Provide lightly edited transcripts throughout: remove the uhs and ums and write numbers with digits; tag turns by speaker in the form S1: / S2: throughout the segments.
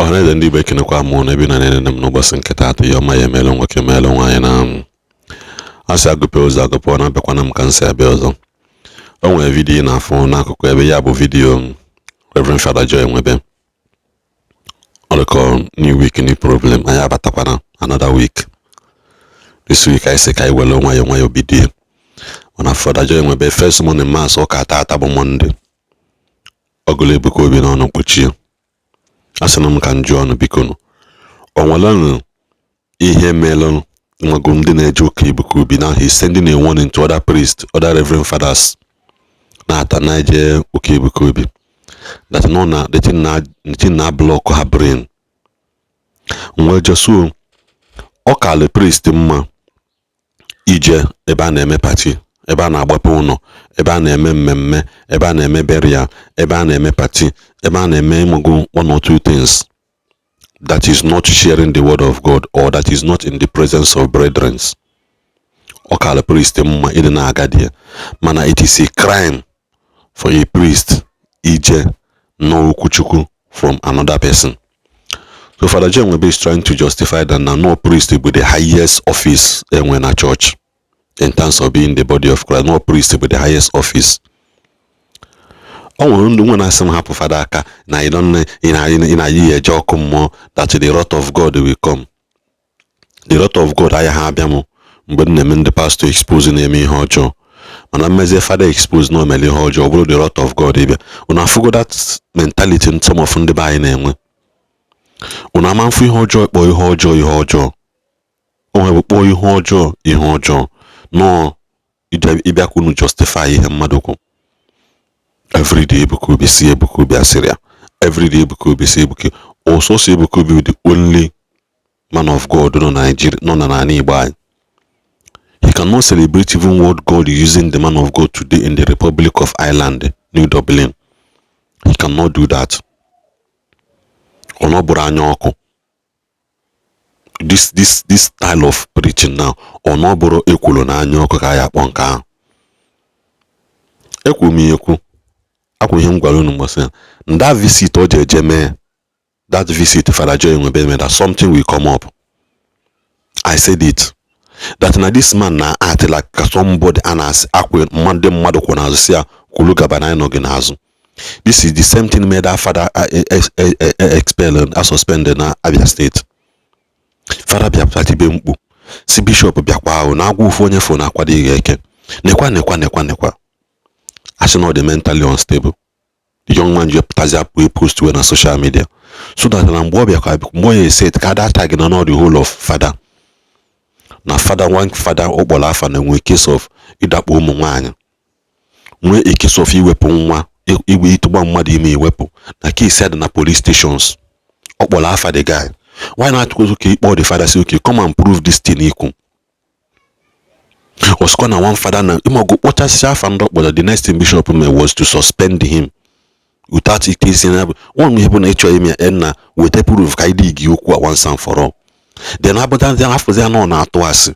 S1: Ọhaneze ndị Igbo ekenekwa mụ na ebe na nene m n'ụbọchị nke taata ihe ọma ya emelu nwoke melu nwaanyị na asị agụpe ụzọ agụpụ na abịakwana m ka nsị abịa ọzọ. O nwere vidiyo na-afụ n'akụkụ ebe ya bụ vidiyo Reverend Father Joy Nwebe. Ọ dịka new week new problem, anyị abatakwana another week. This week anyị sị ka anyị were nwayọ bido mana Father Joy Nwebe first morning mass ụka taata bụ Monday. Ọgụlụ Ebuka Obi n'ọnụ mkpuchi asị na m ka njụ ọnụ biko nụ o nwere ihe melụ nwago ndị na-eje ụka Ebuka Obi now he's sending a warning to other priests, other reverend fathers na-ata na-eje ụka Ebuka Obi that no na the thing na block her brain. Nwe jesu ọ kale priest mma ije ebe a na-eme party, ebe a na-agbapụ ụlọ, ebe a na-eme mmemme, ebe a na-eme burial, ebe a na-eme party, ebe a na-eme ịmụgụ one or two things that is not sharing the word of God or that is not in the presence of brethren. Ọ kale priest mma ịdị na-aga dị mana it is a crime for a priest ije no okwuchukwu from another person. So Father Joy Nwebe is trying to justify that now no priest with the highest office in a church in terms of being the body of Christ. No priest with the highest office. Oh, when I some happen Father aka na you don't in a year joke more that the wrath of God will come. The wrath of God I have them but them the pastor exposing them in hojo. And I'm as Father expose no merely hojo the wrath of God. When I forgot that mentality in some of the by name. Una manfu ihe ọjọọ kpọọ ihe ọjọọ ihe ọjọọ o nwere kpọọ ihe ọjọọ ihe ọjọọ no ịbịa kwunu justify ihe mmadụ kwu. Everyday Ebuka Obi si Ebuka Obi asịrị everyday Ebuka Obi si Ebuka also si Ebuka Obi the only man of God no Nigeria no na Igbo anyị. He cannot celebrate even what God is using the man of God today in the Republic of Ireland, New Dublin. He cannot do that. This style of preaching now onoboro ekwulu na anya ọkụ ka ya akpọ nke ahụ. Ekwu m ekwu akwu ihe m gwara unu mgbasa that visit o jeje mee that visit Father Joy Nwebe that something will come up. I said it that na this man na act like somebody anas akwe mmadụ kwụ n'azụ si ya kwulu gaba na ịnọ gị n'azụ. This is the same thing made our father expelled and suspended na Abia State. Father bịa platibe mkpu si bishop bịakwa ahụ na agwa ụfụ onye fụ na akwado ihe eke nekwa as you know the mentally unstable. The young man just pụtazi apụ a post na social media so that na mgbe ọ bịakwa mgbe ya set ka that tag na the whole of father na father one father ọkpọrọ afa na nwe case of ịdakpo ụmụ nwaanyị nwe a case of iwepụ nwa igwe itụgba mmadụ ime iwepụ na case had na police stations. Okpọrọ afa the guy. Why not go to all the father say okay come and prove this thing equal. Was gonna one father na go what as but the next thing bishop was to suspend him without it in one we have na with a proof kaidi gi okwu once and for all. Then after they no na atụ asị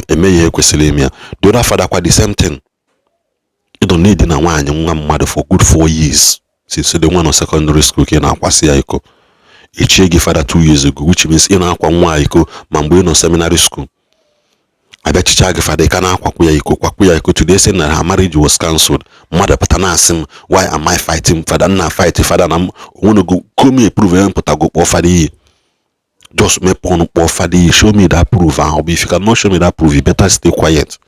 S1: eme ihe kwesịrị ime ya. The other father kwa the same thing. You don't need na nwaanyị nwa mmadụ for good 4 years since the one of secondary school ke na akwasị ya iko. Echie gị father 2 years ago, which means ị na-akwa nwa iko ma mgbe ị nọ seminary school. Abịa chicha gị father ka na-akwakwu ya iko today say na her marriage was cancelled. Mmadụ pụta na asị m why am I fighting father na fight father na wanna go come here prove and pụta go kpọọ father iyi. Just me pon kpọọ father iyi show me that proof and if you cannot show me that proof you better stay quiet.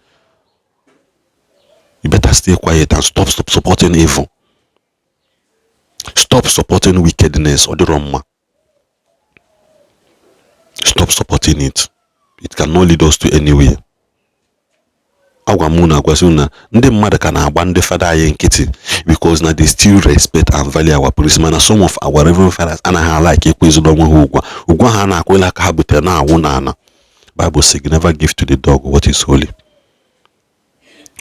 S1: You better stay quiet and stop supporting evil. Stop supporting wickedness or the wrong. Stop supporting it. It cannot lead us to anywhere. Agwamuna gwasuna ndị mmadụ ka na-agba ndị father anyị nkịtị because na they still respect and value our priest. Mana some of our reverend fathers anaghị like ekwezula onwe ha ụgwọ ha na-akwela ka ha butere na awụ na ana. Bible says never give to the dog what is holy.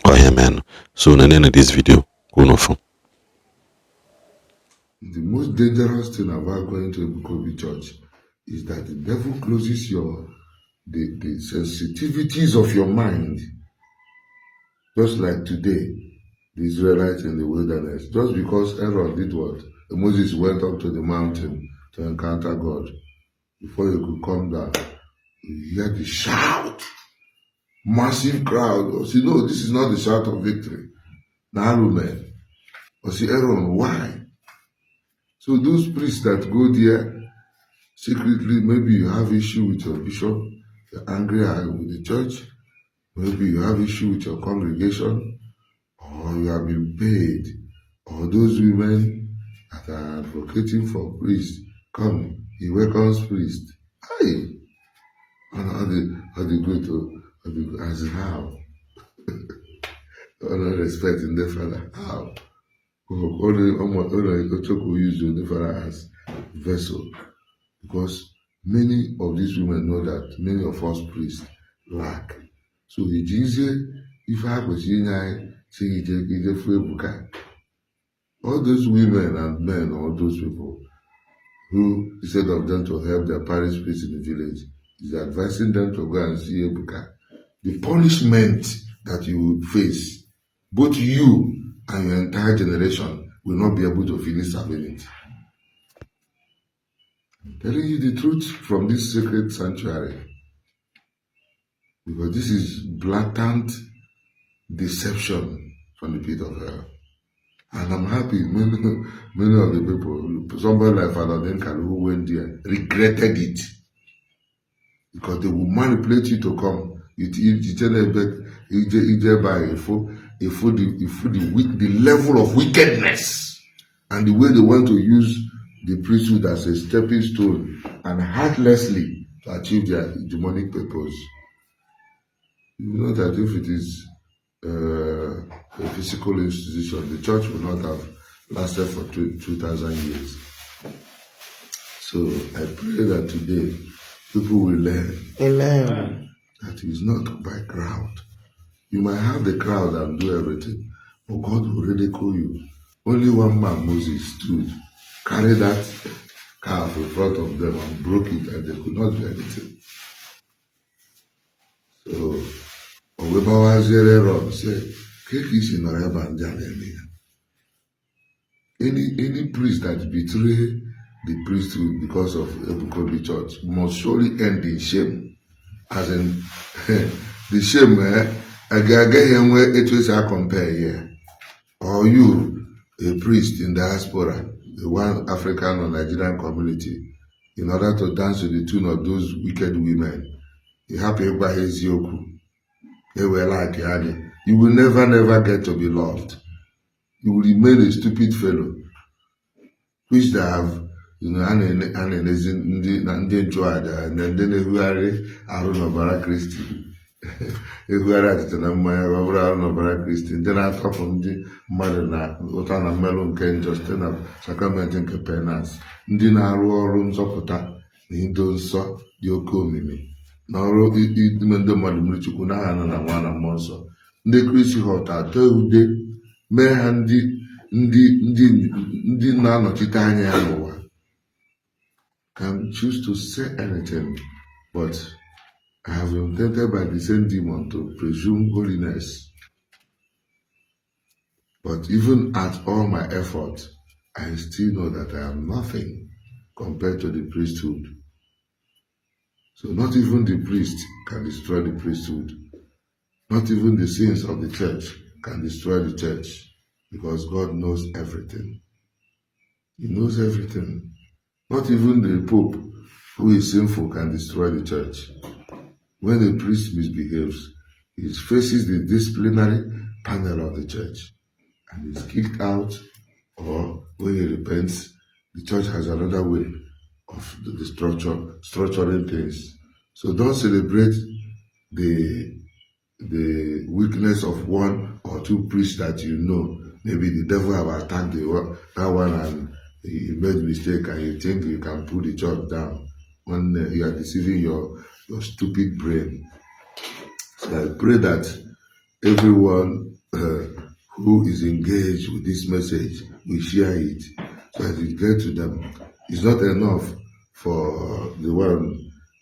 S1: Oh yeah, man. So in the end of this video, go no phone.
S2: The most dangerous thing about going to Ebuka Obi church is that the devil closes the sensitivities of your mind. Just like today, the Israelites in the wilderness. Just because Aaron did what? Moses went up to the mountain to encounter God. Before you could come down, you hear the shout. Massive crowd. Or see, no, this is not the shout of victory. Narume. Or see, Aaron, why? So those priests that go there secretly, maybe you have issue with your bishop, you're angry with the church, maybe you have issue with your congregation, or you have been paid, or those women that are advocating for priests, come, he welcomes priests. Hey, how they go to, as how? Honor, respect in the father. How? Only Ochoko use the father as vessel. Because many of these women know that many of us priests lack. So it's easier if I was in Ebuka. All those women and men, all those people who, instead of them to help their parish priests in the village, is advising them to go and see Ebuka. The punishment that you will face, both you and your entire generation will not be able to finish serving it. I'm telling you the truth from this sacred sanctuary. Because this is blatant deception from the pit of hell. And I'm happy many of the people, somebody like Father Denkan who went there, regretted it. Because they will manipulate you to come. You tell them that you by the level of wickedness and the way they want to use the priesthood as a stepping stone and heartlessly to achieve their demonic purpose. You know that if it is a physical institution, the church will not have lasted for 2,000 years. So I pray that today people will learn.
S3: Amen.
S2: That it is not by crowd. You might have the crowd and do everything, but God will ridicule you. Only one man, Moses, stood, carried that calf in front of them and broke it, and they could not do anything. So, Nwebe was there, said, any priest that betray the priesthood because of Ebuka Obi Church must surely end in shame. As in, the shame, I get him where it was I compare here. Or you, a priest in diaspora, the one African or Nigerian community, in order to dance to the tune of those wicked women, you have to buy his yoku. They were like, you will never get to be loved. You will remain a stupid fellow, which they have, and then Christian. Egwara atịtana mmanya ọ bụrụ arụ n'ọbara Kristi ndị na-atọpụ ndị mmadụ na ụta na mmelụ nke njọ site na sakramenti nke penans, ndị na-arụ ọrụ nzọpụta na ido nsọ dị oke omimi na ọrụ ime ndị mmadụ mmiri Chukwu n'aha Nna na Nwa na Mmụọ Nsọ. Ndị Kristi ghọta atọ ude mee ha ndị na-anọchite anya ya n'ụwa. Can choose to say anything, but I have been tempted by the same demon to presume holiness. But even at all my effort, I still know that I am nothing compared to the priesthood. So not even the priest can destroy the priesthood. Not even the sins of the church can destroy the church, because God knows everything. He knows everything. Not even the Pope, who is sinful, can destroy the church. When a priest misbehaves, he faces the disciplinary panel of the church and is kicked out, or when he repents, the church has another way of the structuring things. So don't celebrate the weakness of one or two priests that you know. Maybe the devil have attacked that one and he made mistake, and you think you can pull the church down when you are deceiving your stupid brain. So I pray that everyone who is engaged with this message will share it so that it gets to them. It's not enough for the one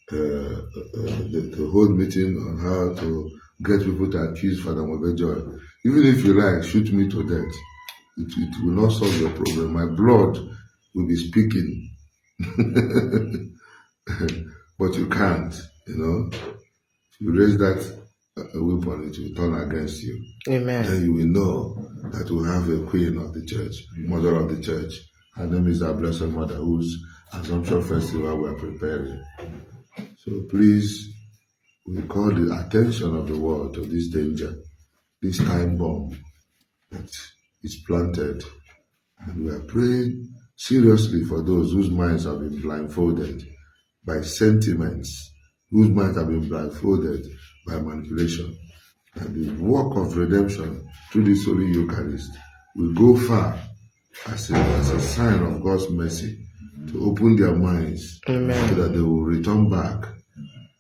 S2: the whole meeting on how to get people to accuse Father Nwebe Joy. Even if you like, shoot me to death. It will not solve your problem. My blood will be speaking But you can't, you know. If you raise that weapon, it will turn against you.
S3: Amen.
S2: Then you will know that we have a queen of the church, mother of the church. Her name is our Blessed Mother, whose Assumption Festival we are preparing. So please, we call the attention of the world to this danger, this time bomb that is planted. And we are praying seriously for those whose minds have been blindfolded by sentiments, whose minds have been blindfolded by manipulation. And the work of redemption through this Holy Eucharist will go far as a sign of God's mercy to open their minds. Amen. So that they will return back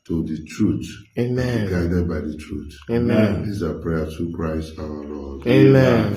S2: to the truth. Amen. And be guided by the truth. Amen. This is our prayer through Christ our Lord.
S3: Amen.